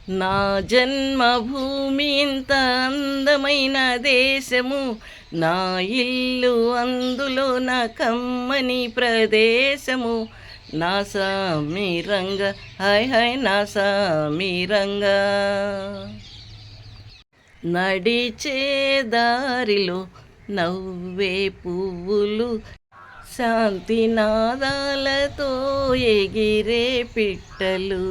నా జన్మభూమి ఇంత అందమైన దేశము, నా ఇల్లు అందులో నా కమ్మని ప్రదేశము. నా సామిరంగ హాయ్ హాయ్ నా సామిరంగ. నడిచే దారిలో నవ్వే పువ్వులు, శాంతి నాదాలతో ఎగిరే పిట్టలు.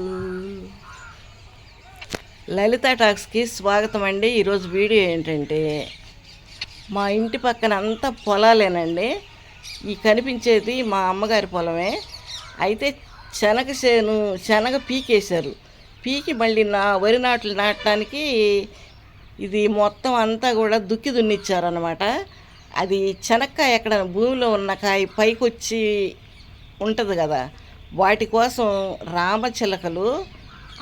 లలిత టాక్స్కి స్వాగతం అండి. ఈరోజు వీడియో ఏంటంటే, మా ఇంటి పక్కన అంతా పొలాలేనండి. ఈ కనిపించేది మా అమ్మగారి పొలమే. అయితే శనగ పీకేశారు. పీకి మళ్ళీ వరి నాట్లు నాటడానికి ఇది మొత్తం అంతా కూడా దుక్కి దున్నిచ్చారనమాట. అది శనక్కాయ ఎక్కడ భూమిలో ఉన్న కాయ పైకి వచ్చి ఉంటుంది కదా, వాటి కోసం రామచిలకలు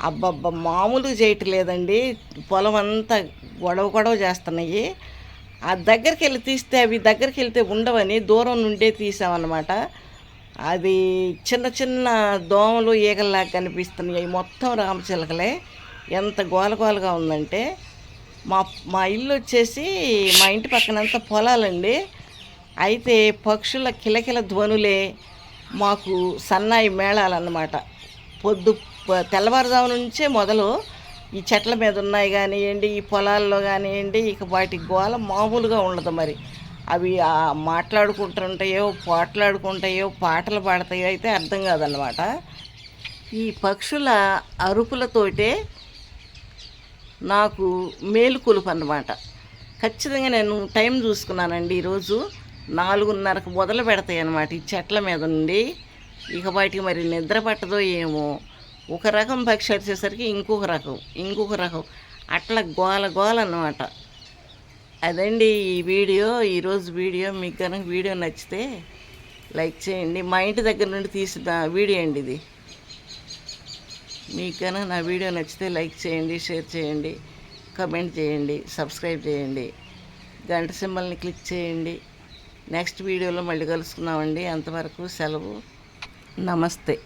అబ్బబ్బ మామూలుగా చేయట్లేదండి. పొలం అంతా గొడవ చేస్తున్నాయి. ఆ దగ్గరికి వెళ్ళి తీస్తే అవి దగ్గరికి వెళ్తే ఉండవని దూరం నుండే తీసామన్నమాట. అది చిన్న చిన్న దోమలు ఈగల్లాగా కనిపిస్తున్నాయి. మొత్తం రామచిలకలే. ఎంత గోలగోలగా ఉందంటే, మా మా ఇల్లు వచ్చేసి మా ఇంటి పక్కనంతా పొలాలండి. అయితే పక్షుల కిలకిల ధ్వనులే మాకు సన్నాయి మేళాలన్నమాట. తెల్లవారుజాము నుంచే మొదలు ఈ చెట్ల మీద ఉన్నాయి కానివ్వండి, ఈ పొలాల్లో కానివ్వండి, ఇక వాటి గోల మామూలుగా ఉండదు. మరి అవి మాట్లాడుకుంటుంటాయో పోట్లాడుకుంటాయో పాటలు పాడతాయో అయితే అర్థం కాదన్నమాట. ఈ పక్షుల అరుపులతోటే నాకు మేలుకొలుపు అన్నమాట. ఖచ్చితంగా నేను టైం చూసుకున్నానండి. ఈరోజు 4:30కు మొదలు పెడతాయి అన్నమాట ఈ చెట్ల మీద నుండి. ఇక వాటికి మరి నిద్ర పట్టదో ఏమో. ఒక రకం పక్షి వచ్చేసరికి ఇంకొక రకం అట్లా గోల అన్నమాట. అదండి ఈరోజు వీడియో. మీకు కనుక వీడియో నచ్చితే లైక్ చేయండి. మా ఇంటి దగ్గర నుండి తీసిన వీడియో అండి ఇది. మీకు కనుక నా వీడియో నచ్చితే లైక్ చేయండి, షేర్ చేయండి, కామెంట్ చేయండి, సబ్స్క్రైబ్ చేయండి, గంట సింబల్ని క్లిక్ చేయండి. నెక్స్ట్ వీడియోలో మళ్ళీ కలుసుకున్నామండి. అంతవరకు సెలవు. నమస్తే.